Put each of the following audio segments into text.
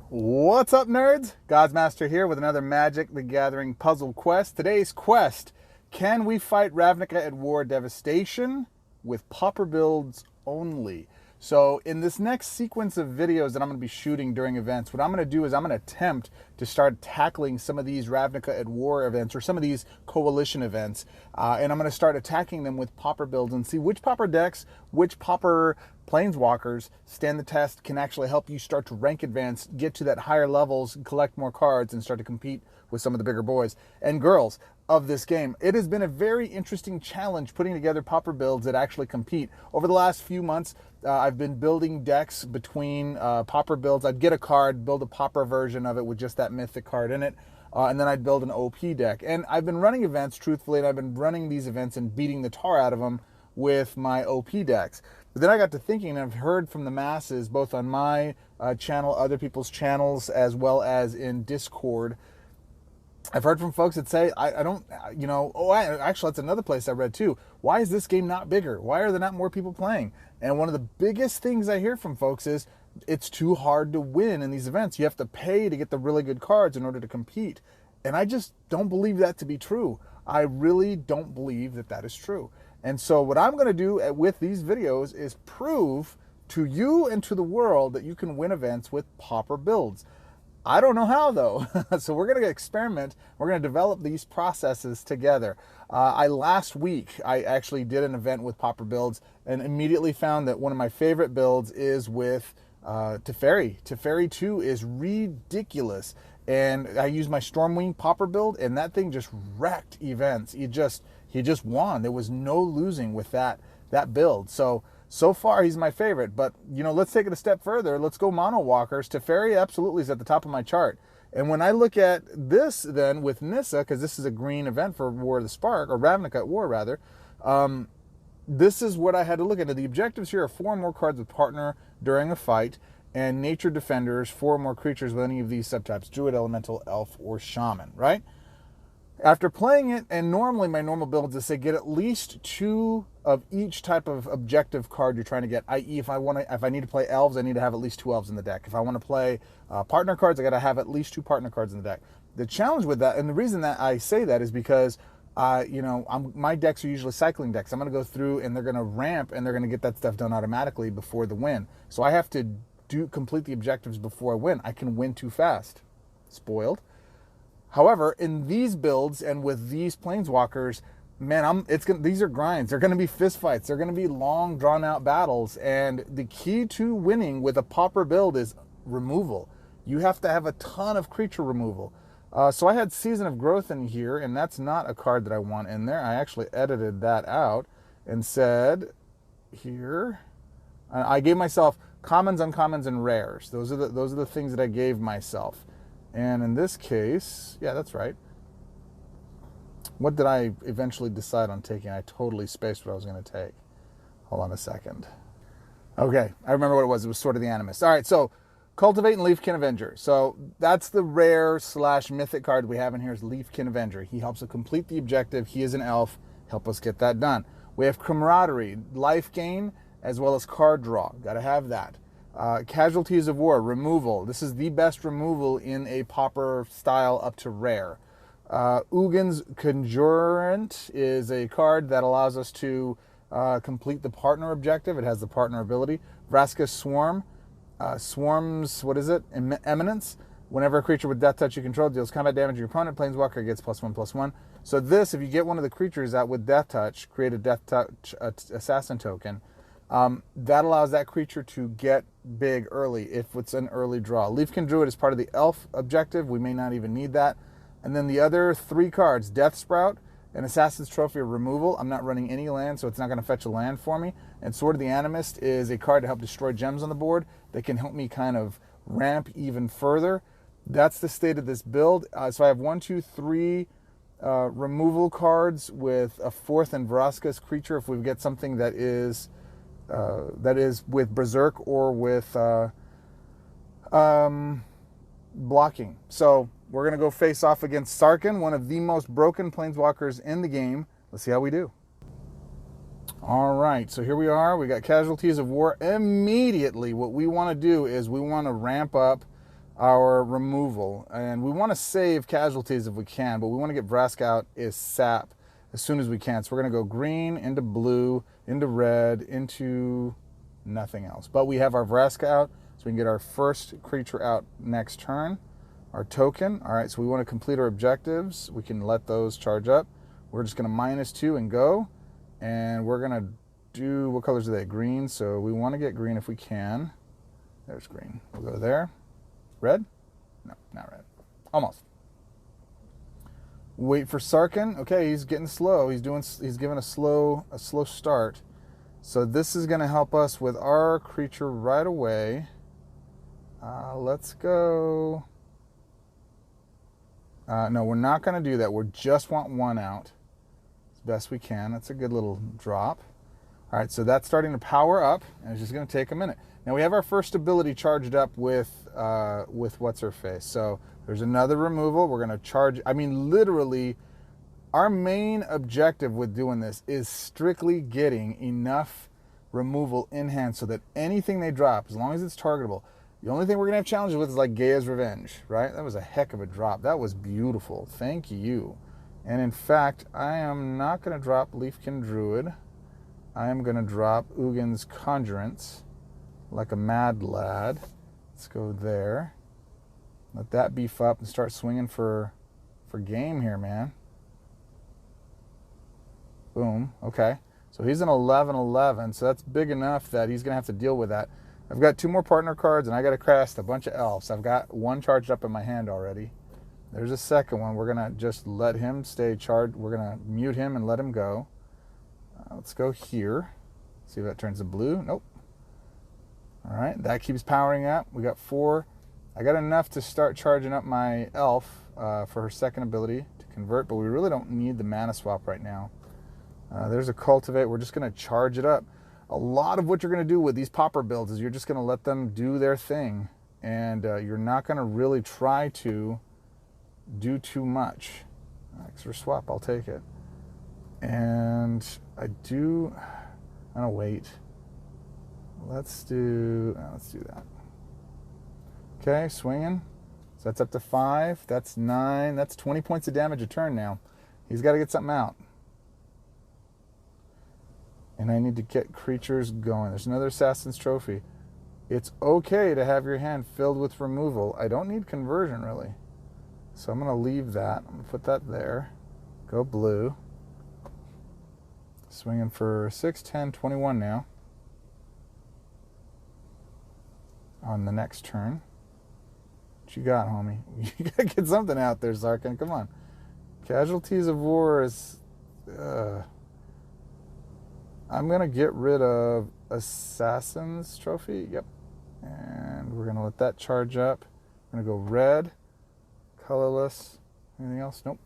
What's up, nerds? Goz Master here with another Magic the Gathering puzzle quest. Today's quest: can we fight Ravnica at War Devastation with Pauper builds only? So in this next sequence of videos that I'm going to be shooting during events, what I'm going to do is I'm going to attempt to start tackling some of these Ravnica at War events or some of these coalition events, and I'm going to start attacking them with Pauper builds and see which Pauper decks, which Pauper planeswalkers stand the test, can actually help you start to rank advance, get to that higher levels, collect more cards, and start to compete with some of the bigger boys and girls of this game. It has been a very interesting challenge putting together Pauper builds that actually compete. Over the last few months, I've been building decks between Pauper builds. I'd get a card, build a Pauper version of it with just that mythic card in it, and then I'd build an OP deck. And I've been running events, truthfully, and I've been running these events and beating the tar out of them with my OP decks. But then I got to thinking, and I've heard from the masses, both on my channel, other people's channels, as well as in Discord. I've heard from folks that say, I don't, actually, that's another place I read too. Why is this game not bigger? Why are there not more people playing? And one of the biggest things I hear from folks is it's too hard to win in these events. You have to pay to get the really good cards in order to compete. And I just don't believe that to be true. I really don't believe that that is true. And so what I'm going to do with these videos is prove to you and to the world that you can win events with Pauper builds. I don't know how, though. So we're going to experiment. We're going to develop these processes together. Last week, I actually did an event with Pauper builds and immediately found that one of my favorite builds is with Teferi. Teferi 2 is ridiculous. And I used my Stormwing Pauper build, and that thing just wrecked events. He just won. There was no losing with that build. So far, he's my favorite. But, let's take it a step further. Let's go mono walkers. Teferi absolutely is at the top of my chart. And when I look at this then with Nissa, because this is a green event for War of the Spark, or Ravnica at War, rather, this is what I had to look at. The objectives here are 4 more cards with partner during a fight, and nature defenders, 4 more creatures with any of these subtypes: druid, elemental, elf, or shaman, right? After playing it, and normally my normal builds is say get at least 2 of each type of objective card you're trying to get. I.e., if I need to play elves, I need to have at least 2 elves in the deck. If I want to play partner cards, I got to have at least 2 partner cards in the deck. The challenge with that, and the reason that I say that is because my decks are usually cycling decks. I'm going to go through and they're going to ramp and they're going to get that stuff done automatically before the win. So I have to complete the objectives before I win. I can win too fast. Spoiled. However, in these builds and with these planeswalkers, man, these are grinds. They're going to be fistfights. They're going to be long, drawn-out battles. And the key to winning with a Pauper build is removal. You have to have a ton of creature removal. So I had Season of Growth in here, and that's not a card that I want in there. I actually edited that out and said here, I gave myself commons, uncommons, and rares. Those are the things that I gave myself. And in this case, yeah, that's right. What did I eventually decide on taking? I totally spaced what I was going to take. Hold on a second. Okay, I remember what it was. It was Sword of the Animus. All right, so Cultivate and Leafkin Avenger. So that's the rare / mythic card we have in here is Leafkin Avenger. He helps us complete the objective. He is an elf. Help us get that done. We have Camaraderie, life gain, as well as card draw. Got to have that. Casualties of War, removal. This is the best removal in a Pauper style up to rare. Ugin's Conjurant is a card that allows us to complete the partner objective. It has the partner ability. Vraska's Swarm. Swarm's, Eminence. Whenever a creature with death touch you control deals combat damage to your opponent, planeswalker gets +1/+1. So this, if you get one of the creatures out with death touch, create a death touch assassin token. That allows that creature to get big early if it's an early draw. Leafkin Druid is part of the elf objective. We may not even need that. And then the other 3 cards, Death Sprout and Assassin's Trophy of removal. I'm not running any land, so it's not going to fetch a land for me. And Sword of the Animist is a card to help destroy gems on the board that can help me kind of ramp even further. That's the state of this build. So I have 1, 2, 3 removal cards with a 4th and Vraska's creature if we get something that is with Berserk or with blocking. So we're going to go face off against Sarkhan, one of the most broken planeswalkers in the game. Let's see how we do. All right, so here we are. We got Casualties of War. Immediately, what we want to do is we want to ramp up our removal. And we want to save casualties if we can, but we want to get Vraska out as sap as soon as we can. So we're going to go green into blue, into red, into nothing else. But we have our Vraska out, so we can get our first creature out next turn. Our token. All right, so we want to complete our objectives. We can let those charge up. We're just going to -2 and go. And we're going to do, what colors are they? Green. So we want to get green if we can. There's green. We'll go there. Red? No, not red. Almost. Wait for Sarkhan. Okay, he's getting slow. He's giving a slow start. So this is going to help us with our creature right away. Let's go. No, we're not going to do that. We just want one out as best we can. That's a good little drop. All right, so that's starting to power up, and it's just going to take a minute. Now we have our first ability charged up with what's her face. So there's another removal. We're going to charge. I mean, literally, our main objective with doing this is strictly getting enough removal in hand so that anything they drop, as long as it's targetable. The only thing we're going to have challenges with is like Gaia's Revenge, right? That was a heck of a drop. That was beautiful. Thank you. And in fact, I am not going to drop Leafkin Druid. I am going to drop Ugin's Conjurance like a mad lad. Let's go there. Let that beef up and start swinging for game here, man. Boom. Okay. So he's an 11/11, so that's big enough that he's going to have to deal with that. I've got 2 more partner cards, and I got to cast a bunch of elves. I've got 1 charged up in my hand already. There's a second one. We're going to just let him stay charged. We're going to mute him and let him go. Let's go here. See if that turns to blue. Nope. All right, that keeps powering up. We got 4. I got enough to start charging up my elf for her second ability to convert, but we really don't need the mana swap right now. There's a cultivate. We're just going to charge it up. A lot of what you're going to do with these Pauper builds is you're just going to let them do their thing, and you're not going to really try to do too much. Extra swap, I'll take it. And I'm gonna wait. Let's do that. Okay, swinging. So that's up to 5. That's 9. That's 20 points of damage a turn now. He's got to get something out. And I need to get creatures going. There's another Assassin's Trophy. It's okay to have your hand filled with removal. I don't need conversion, really. So I'm going to leave that. I'm going to put that there. Go blue. Swinging for 6, 10, 21 now. On the next turn. What you got, homie? You got to get something out there, Sarkhan. Come on. Casualties of War is... I'm going to get rid of Assassin's Trophy. Yep. And we're going to let that charge up. I'm going to go red. Colorless. Anything else? Nope.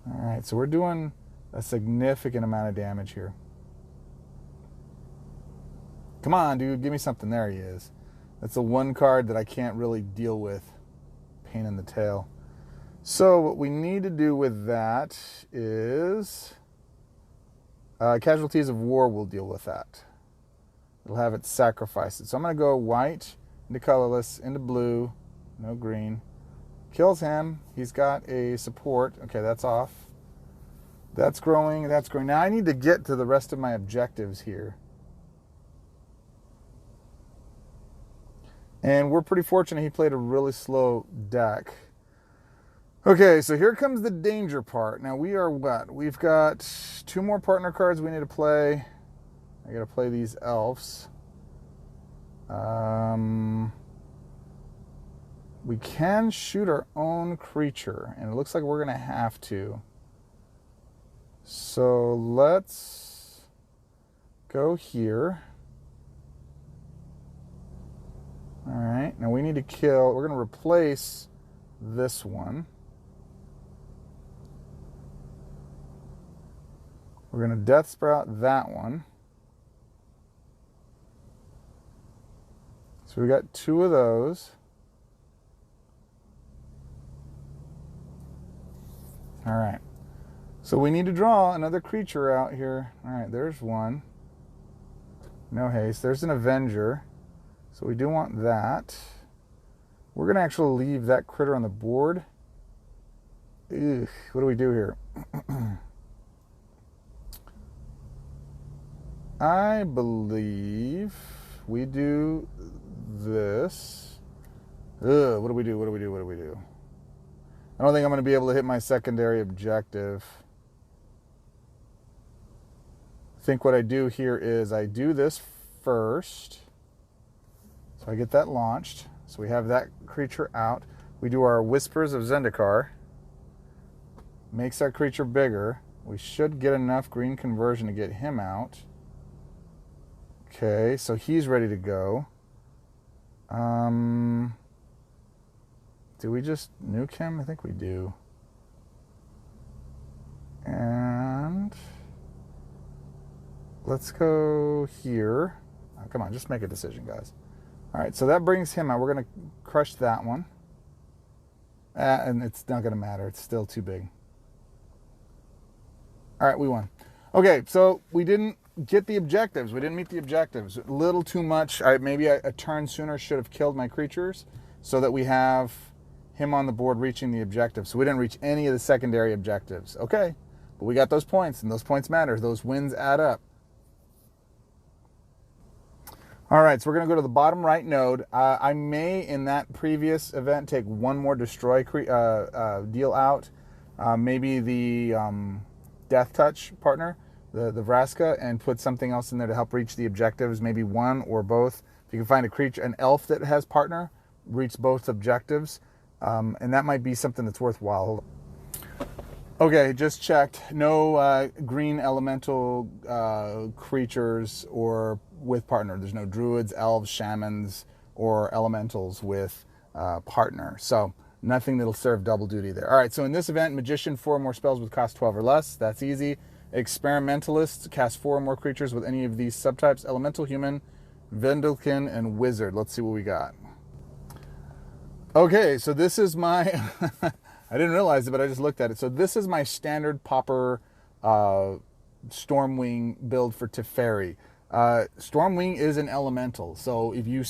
All right. So we're doing a significant amount of damage here. Come on, dude. Give me something. There he is. That's the one card that I can't really deal with. Pain in the tail. So what we need to do with that is... Casualties of War will deal with that. It'll have it sacrificed. So I'm going to go white into colorless, into blue, no green. Kills him. He's got a support. Okay, that's off. That's growing. That's growing. Now I need to get to the rest of my objectives here. And we're pretty fortunate he played a really slow deck. Okay, so here comes the danger part. Now we are what? We've got 2 more partner cards we need to play. I got to play these elves. We can shoot our own creature, and it looks like we're going to have to. So let's go here. All right, now we need to kill. We're going to replace this one. We're going to Death Sprout that one. So we got 2 of those. All right. So we need to draw another creature out here. All right, there's one. No haste. There's an Avenger. So we do want that. We're going to actually leave that critter on the board. Ugh, what do we do here? I believe we do this. Ugh, what do we do? What do we do? What do we do? I don't think I'm going to be able to hit my secondary objective. I think what I do here is I do this first. So I get that launched. So we have that creature out. We do our Whispers of Zendikar. Makes our creature bigger. We should get enough green conversion to get him out. Okay, so he's ready to go. Do we just nuke him? I think we do. And let's go here. Oh, come on, just make a decision, guys. All right, so that brings him out. We're going to crush that one. And it's not going to matter. It's still too big. All right, we won. Okay, so we didn't get the objectives. We didn't meet the objectives. A little too much. Maybe a turn sooner should have killed my creatures so that we have him on the board reaching the objective. So we didn't reach any of the secondary objectives. Okay, but we got those points, and those points matter. Those wins add up. All right, so we're going to go to the bottom right node. I may, in that previous event, take one more destroy deal out. Maybe the Death Touch partner, the Vraska, and put something else in there to help reach the objectives, maybe one or both. If you can find a creature, an elf that has partner, reach both objectives, and that might be something that's worthwhile. Okay, just checked. No green elemental creatures or with partner. There's no druids, elves, shamans, or elementals with partner. So nothing that'll serve double duty there. All right, so in this event, Magician, 4 more spells with cost 12 or less. That's easy. Experimentalist, cast 4 or more creatures with any of these subtypes. Elemental, Human, Vendalkin, and Wizard. Let's see what we got. Okay, so this is my... I didn't realize it, but I just looked at it. So this is my standard Pauper Stormwing build for Teferi. Stormwing is an elemental. So if you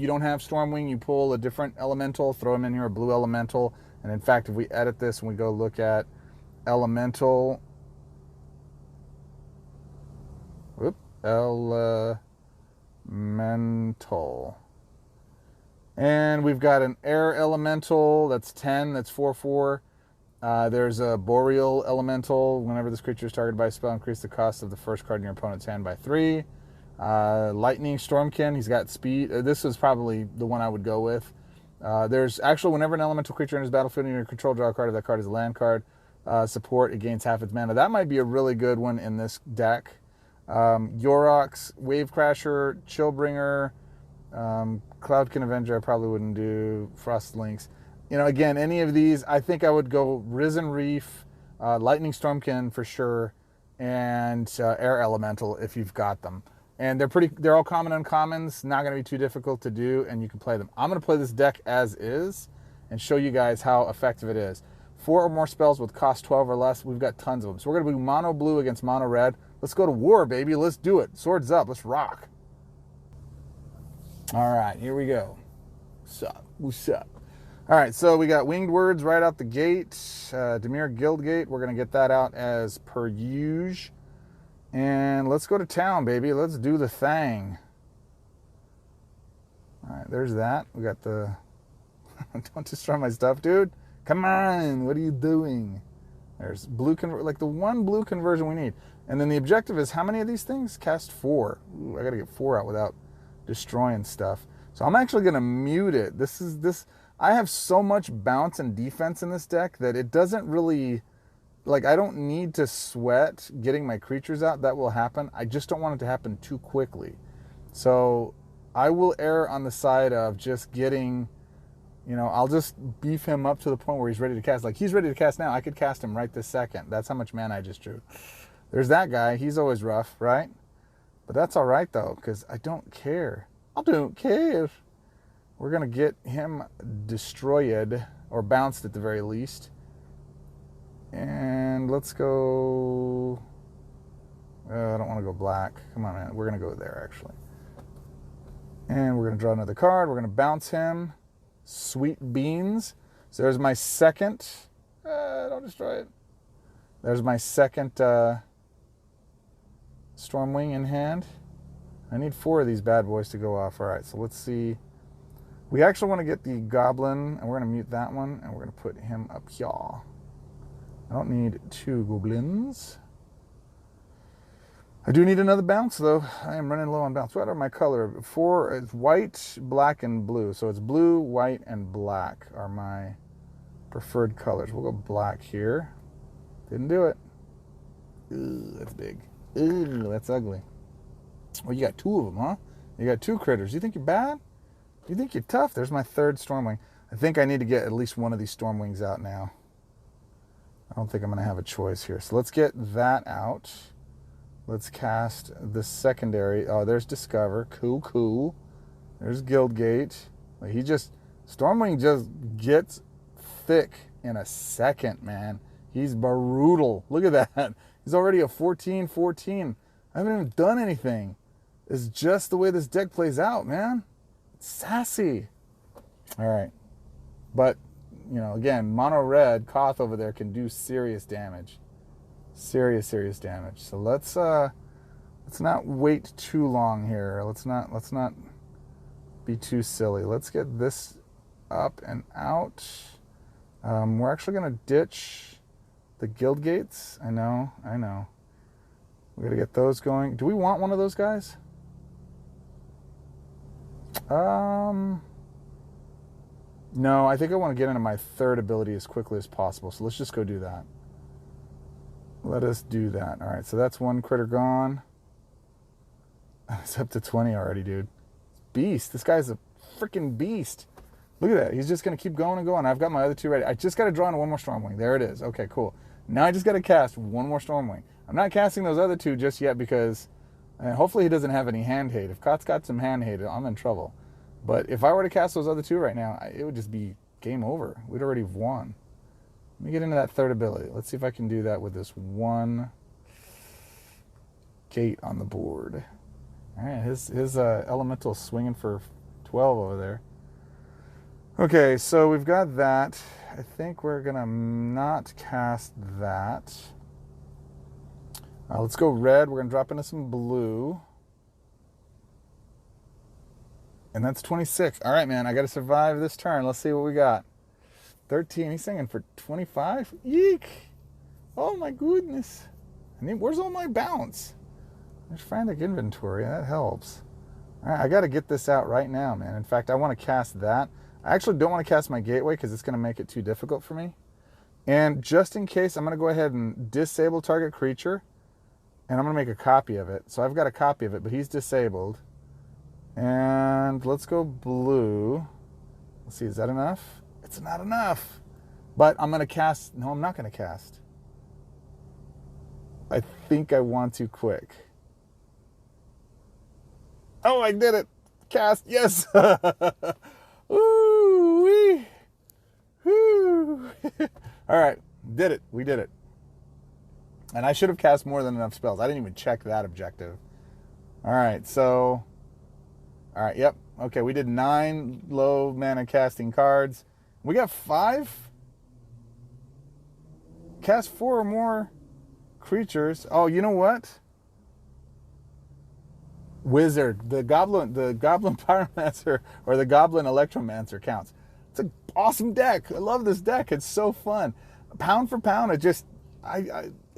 don't have Stormwing, you pull a different elemental, throw them in here, a blue elemental. And in fact, if we edit this and we go look at elemental, elemental. And we've got an air elemental, that's 10, that's 4/4. There's a boreal elemental. Whenever this creature is targeted by a spell, increase the cost of the first card in your opponent's hand by 3. Lightning Stormkin, he's got speed. This is probably the one I would go with. There's actually, whenever an elemental creature enters battlefield and you control, draw a card. If that card is a land card, support, it gains half its mana. That might be a really good one in this deck. Yorox, Wavecrasher, Chillbringer, Cloudkin Avenger, I probably wouldn't do. Frostlinks. You know, again, any of these, I think I would go Risen Reef, Lightning Stormkin for sure, and Air Elemental if you've got them. And they're all common uncommons, not going to be too difficult to do, and you can play them. I'm going to play this deck as is and show you guys how effective it is. 4 or more spells with cost 12 or less, we've got tons of them. So we're going to be mono blue against mono red. Let's go to war, baby. Let's do it. Swords up. Let's rock. All right, here we go. What's up? What's up? All right, so we got Winged Words right out the gate. Dimir Guildgate, we're going to get that out as per usual. And let's go to town, baby. Let's do the thing. All right, there's that. We got the... Don't destroy my stuff, dude. Come on, what are you doing? There's blue like the one blue conversion we need. And then the objective is how many of these things? Cast 4. Ooh, I got to get 4 out without destroying stuff. So I'm actually going to mute it. I have so much bounce and defense in this deck that it doesn't really, like, I don't need to sweat getting my creatures out. That will happen. I just don't want it to happen too quickly. So I will err on the side of just getting, you know, I'll just beef him up to the point where he's ready to cast. Like, he's ready to cast now. I could cast him right this second. That's how much mana I just drew. There's that guy. He's always rough, right? But that's all right, though, because I don't care. I don't care. We're going to get him destroyed, or bounced at the very least. And let's go... I don't want to go black. Come on, man. We're going to go there, actually. And we're going to draw another card. We're going to bounce him. Sweet beans. So there's my second. Don't destroy it. There's my second Stormwing in hand. I need 4 of these bad boys to go off. All right, so let's see. We actually want to get the Goblin, and we're going to mute that one, and we're going to put him up here. I don't need 2 Goblins. I do need another bounce, though. I am running low on bounce. What are my color? 4 is white, black, and blue. So it's blue, white, and black are my preferred colors. We'll go black here. Didn't do it. Ooh, that's big. Ooh, that's ugly. Well, you got 2 of them, huh? You got 2 critters. You think you're bad? You think you're tough? There's my 3rd Stormwing. I think I need to get at least one of these Stormwings out now. I don't think I'm going to have a choice here. So let's get that out. Let's cast the secondary. Oh, there's Discover. Cool. There's Guildgate. He just... Stormwing just gets thick in a second, man. He's brutal. Look at that. He's already a 14-14. I haven't even done anything. It's just the way this deck plays out, man. It's sassy. All right. But, you know, again, mono red, Koth over there can do serious damage. Serious damage. So let's not wait too long here. Let's not be too silly. Let's get this up and out. We're actually gonna ditch the guild gates. I know. We gotta get those going. Do we want one of those guys? No, I think I want to get into my 3rd ability as quickly as possible. So let's just go do that. Let us do that. All right, so that's 1 critter gone. It's up to 20 already, dude. Beast. This guy's a freaking beast. Look at that. He's just going to keep going and going. I've got my other 2 ready. I just got to draw in 1 more Stormwing. There it is. Okay, cool. Now I just got to cast 1 more Stormwing. I'm not casting those other 2 just yet because hopefully he doesn't have any hand hate. If Koth's got some hand hate, I'm in trouble. But if I were to cast those other 2 right now, it would just be game over. We'd already have won. Let me get into that 3rd ability. Let's see if I can do that with this 1 gate on the board. All right, his elemental swinging for 12 over there. Okay, so we've got that. I think we're going to not cast that. Let's go red. We're going to drop into some blue. And that's 26. All right, man, I got to survive this turn. Let's see what we got. 13. He's singing for 25. Yeek. Oh, my goodness. I mean, where's all my bounce? There's frantic inventory. That helps. All right, I got to get this out right now, man. In fact, I want to cast that. I actually don't want to cast my gateway because it's going to make it too difficult for me. And just in case, I'm going to go ahead and disable target creature. And I'm going to make a copy of it. So I've got a copy of it, but he's disabled. And let's go blue. Let's see, is that enough? It's not enough. But I'm going to cast. No, I'm not going to cast. I think I want to quick. Oh, I did it. Cast. Yes. Ooh-wee. Woo. All right. Did it. We did it. And I should have cast more than enough spells. I didn't even check that objective. All right. So. All right. Yep. Okay. We did 9 low mana casting cards. We got 5. Cast 4 or more creatures. Oh, you know what? Wizard, the goblin pyromancer or the goblin electromancer counts. It's an awesome deck. I love this deck. It's so fun. Pound for pound, it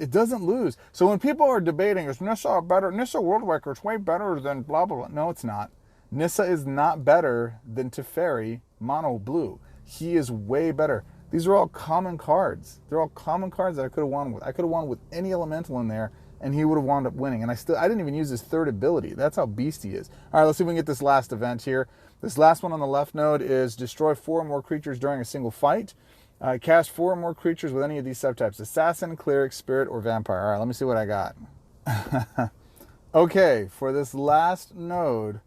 doesn't lose. So when people are debating, is Nissa better? Nissa Worldwaker is way better than blah blah blah. No, it's not. Nissa is not better than Teferi Mono Blue. He is way better. These are all common cards. They're all common cards that I could have won with. I could have won with any elemental in there, and he would have wound up winning. And I didn't even use his 3rd ability. That's how beast he is. All right, let's see if we can get this last event here. This last one on the left node is destroy 4 or more creatures during a single fight. Cast 4 or more creatures with any of these subtypes: assassin, cleric, spirit, or vampire. All right, let me see what I got. Okay, for this last node,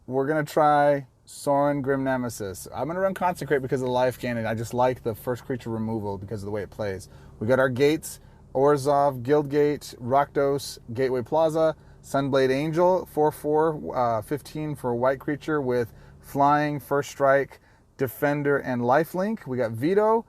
we're going to try Sorin Grim Nemesis. I'm going to run Consecrate because of the life gain, and I just like the first creature removal because of the way it plays. We got our gates: Orzhov, Guildgate, Rakdos, Gateway Plaza, Sunblade Angel, 4/4, 15 for a white creature with flying, first strike, Defender, and Lifelink. We got Veto,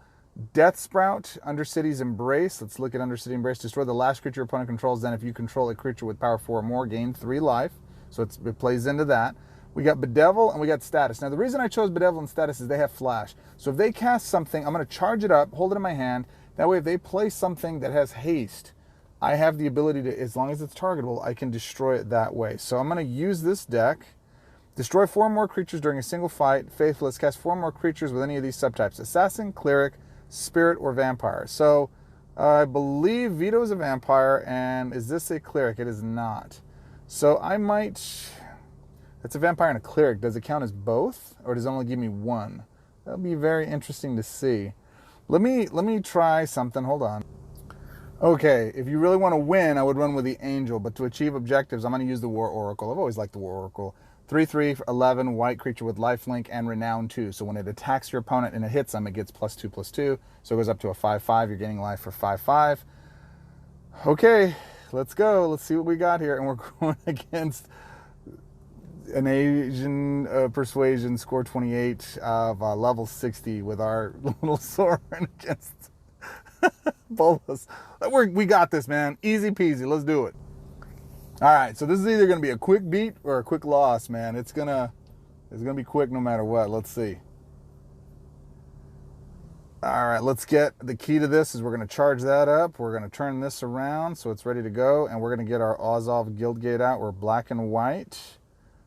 Death Sprout, Undercity's Embrace. Let's look at Undercity Embrace. Destroy the last creature your opponent controls. Then if you control a creature with power 4 or more, gain 3 life. So it plays into that. We got Bedevil and we got Status. Now the reason I chose Bedevil and Status is they have Flash. So if they cast something, I'm going to charge it up, hold it in my hand. That way if they play something that has haste, I have the ability to, as long as it's targetable, I can destroy it that way. So I'm going to use this deck. Destroy 4 more creatures during a single fight. Faithless, cast 4 more creatures with any of these subtypes. Assassin, Cleric, Spirit, or Vampire. So I believe Veto is a Vampire, and is this a Cleric? It is not. So I might... It's a Vampire and a Cleric. Does it count as both, or does it only give me one? That'll be very interesting to see. Let me try something. Hold on. Okay, if you really want to win, I would run with the Angel, but to achieve objectives, I'm going to use the War Oracle. I've always liked the War Oracle. 3/3, 11, white creature with lifelink and renown 2. So when it attacks your opponent and it hits them, it gets +2/+2. So it goes up to a 5/5. You're gaining life for 5/5. Okay, let's go. Let's see what we got here. And we're going against an Asian Persuasion, score 28 of level 60 with our little Sorin against Bolas. We got this, man. Easy peasy. Let's do it. All right, so this is either going to be a quick beat or a quick loss, man. It's gonna be quick no matter what. Let's see. All right, let's get the key to this is we're going to charge that up. We're going to turn this around so it's ready to go, and we're going to get our Ozolve Guildgate out. We're black and white.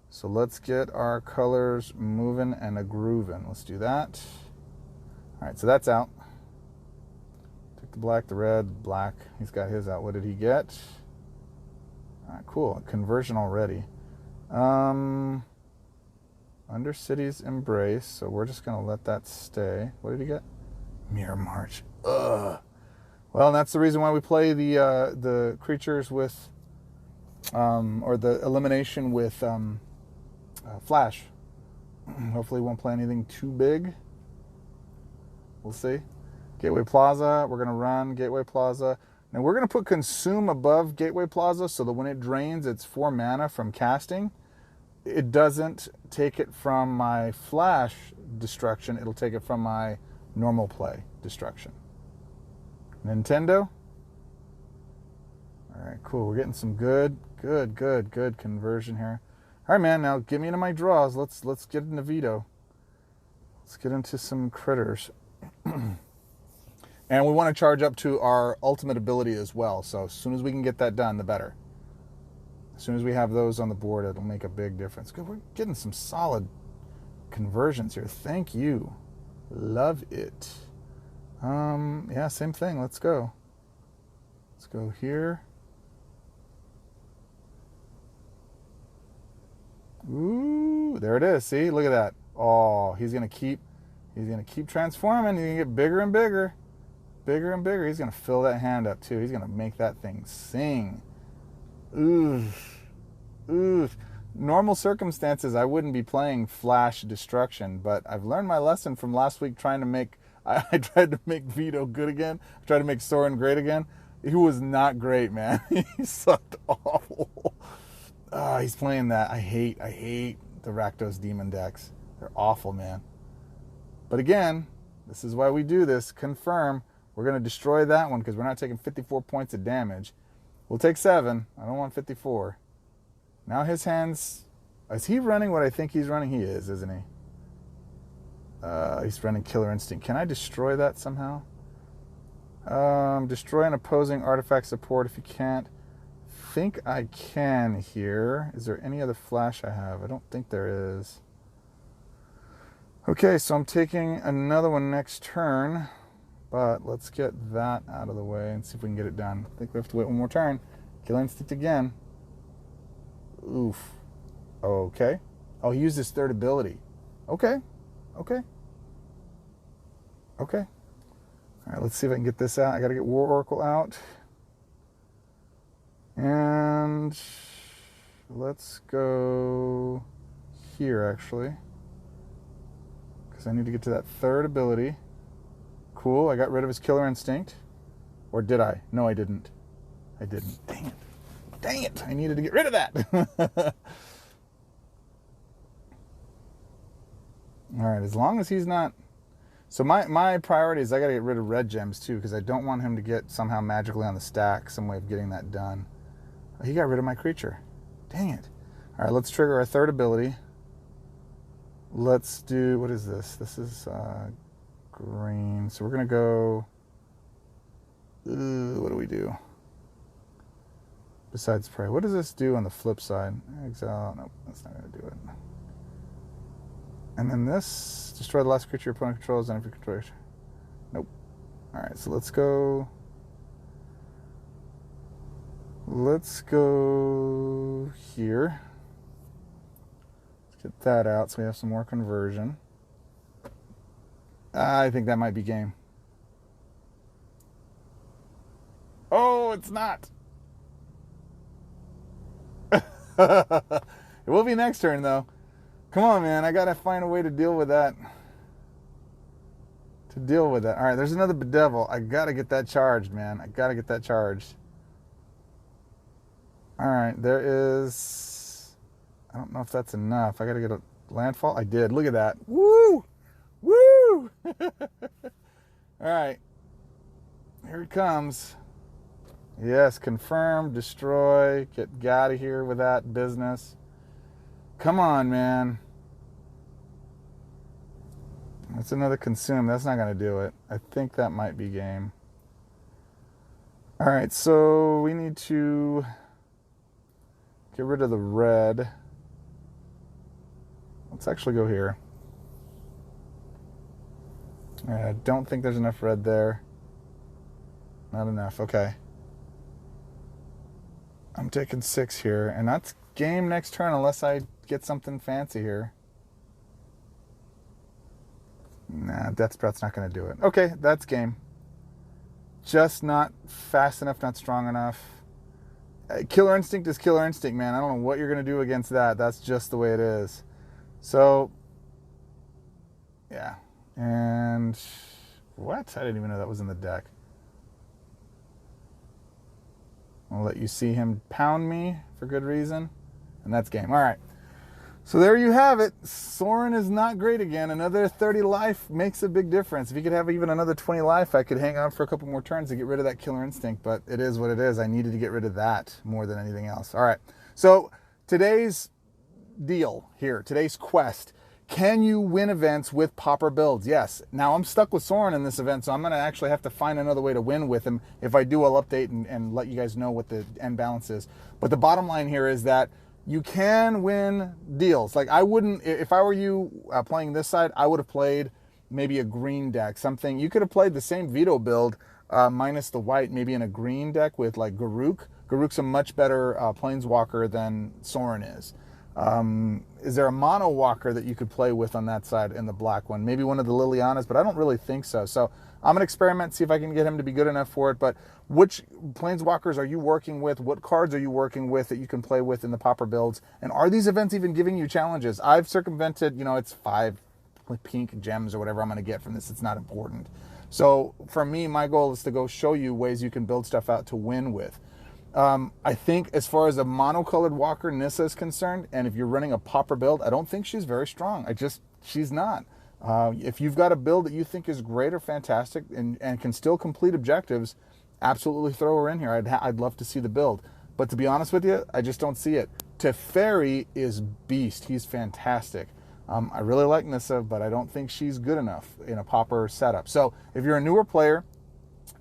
So let's get our colors moving and a-grooving. Let's do that. All right, so that's out. Took the black, the red, black. He's got his out. What did he get? All right, cool. Conversion already. Undercity's Embrace. So we're just going to let that stay. What did he get? Mirror March. Ugh. Well, that's the reason why we play the creatures with, or the elimination with Flash. Hopefully, we won't play anything too big. We'll see. Gateway Plaza. We're going to run Gateway Plaza. Now we're going to put Consume above Gateway Plaza so that when it drains its 4 mana from casting, it doesn't take it from my Flash destruction. It'll take it from my normal play destruction. Nintendo. All right, cool. We're getting some good conversion here. All right, man. Now get me into my draws. Let's get into Veto. Let's get into some critters. And we want to charge up to our ultimate ability as well. So as soon as we can get that done, the better. As soon as we have those on the board, it'll make a big difference. Good, we're getting some solid conversions here. Thank you. Love it. Yeah, same thing. Let's go. Let's go here. Ooh, there it is. See, look at that. Oh, he's gonna keep transforming. He's gonna get bigger and bigger. Bigger and bigger. He's going to fill that hand up, too. He's going to make that thing sing. Oof. Oof. Normal circumstances, I wouldn't be playing Flash Destruction, but I've learned my lesson from last week trying to make... I tried to make Veto good again. I tried to make Sorin great again. He was not great, man. He sucked awful. He's playing that. I hate the Rakdos Demon decks. They're awful, man. But again, this is why we do this. Confirm. We're going to destroy that one because we're not taking 54 points of damage. We'll take 7. I don't want 54. Now his hands... Is he running what I think he's running? He is, isn't he? He's running Killer Instinct. Can I destroy that somehow? Destroy an opposing artifact support if you can't. Think I can here. Is there any other flash I have? I don't think there is. Okay, so I'm taking another one next turn. But let's get that out of the way and see if we can get it done. I think we have to wait one more turn. Killer Instinct again. Oof. Okay. Oh, he used his third ability. Okay. Okay. Okay. All right, let's see if I can get this out. I got to get War Oracle out. And let's go here, actually. Because I need to get to that third ability. Cool, I got rid of his Killer Instinct. Or did I? No, I didn't. I didn't. Dang it. Dang it. I needed to get rid of that. All right, as long as he's not... So my priority is I got to get rid of red gems too, because I don't want him to get somehow magically on the stack, some way of getting that done. Oh, he got rid of my creature. Dang it. All right, let's trigger our third ability. Let's do... What is this? This is green. So we're going to go... what do we do? Besides pray. What does this do on the flip side? Exile. Nope, that's not going to do it. And then this, destroy the last creature your opponent controls, and if you control it. Nope. All right, so let's go. Let's go here. Let's get that out so we have some more conversion. I think that might be game. Oh, it's not. It will be next turn, though. Come on, man. I got to find a way to deal with that. All right, there's another bedevil. I got to get that charged, man. I got to get that charged. All right, there is... I don't know if that's enough. I got to get a landfall. I did. Look at that. Woo! Woo! All right. Here it comes. Yes, confirm, destroy, get out of here with that business. Come on, man. That's another consume. That's not going to do it. I think that might be game. All right, so we need to get rid of the red. Let's actually go here. I don't think there's enough red there. Not enough. Okay. I'm taking 6 here, and that's game next turn unless I get something fancy here. Nah, Death Breath's not going to do it. Okay, that's game. Just not fast enough, not strong enough. Killer Instinct is Killer Instinct, man. I don't know what you're going to do against that. That's just the way it is. So, yeah. And what? I didn't even know that was in the deck. I'll let you see him pound me for good reason. And that's game. All right. So there you have it. Sorin is not great again. Another 30 life makes a big difference. If he could have even another 20 life, I could hang on for a couple more turns to get rid of that Killer Instinct. But it is what it is. I needed to get rid of that more than anything else. All right. So today's deal here, today's quest. Can you win events with Pauper builds? Yes. Now, I'm stuck with Sorin in this event, so I'm going to actually have to find another way to win with him. If I do, I'll update and let you guys know what the end balance is. But the bottom line here is that you can win deals. Like, I wouldn't, if I were you playing this side, I would have played maybe a green deck, something. You could have played the same veto build minus the white, maybe in a green deck with like Garruk. Garruk's a much better planeswalker than Sorin is. Is there a mono walker that you could play with on that side in the black one? Maybe one of the Lilianas, but I don't really think so. So I'm going to experiment, see if I can get him to be good enough for it. But which planeswalkers are you working with? What cards are you working with that you can play with in the Pauper builds? And are these events even giving you challenges? I've circumvented, you know, it's 5 pink gems or whatever I'm going to get from this. It's not important. So for me, my goal is to go show you ways you can build stuff out to win with. I think as far as a monocolored walker Nissa is concerned, and if you're running a Pauper build, I don't think she's very strong. She's not. If you've got a build that you think is great or fantastic and can still complete objectives, absolutely throw her in here. I'd love to see the build. But to be honest with you, I just don't see it. Teferi is beast. He's fantastic. I really like Nissa, but I don't think she's good enough in a Pauper setup. So if you're a newer player,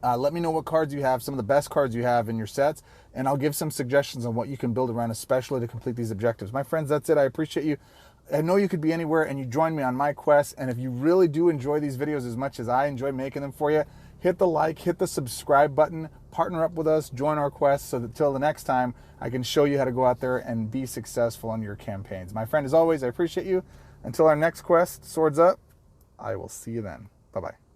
let me know what cards you have, some of the best cards you have in your sets, and I'll give some suggestions on what you can build around, especially to complete these objectives. My friends, that's it. I appreciate you. I know you could be anywhere, and you join me on my quest, and if you really do enjoy these videos as much as I enjoy making them for you, hit the like, hit the subscribe button, partner up with us, join our quest, so that till the next time, I can show you how to go out there and be successful on your campaigns. My friend, as always, I appreciate you. Until our next quest, swords up, I will see you then. Bye-bye.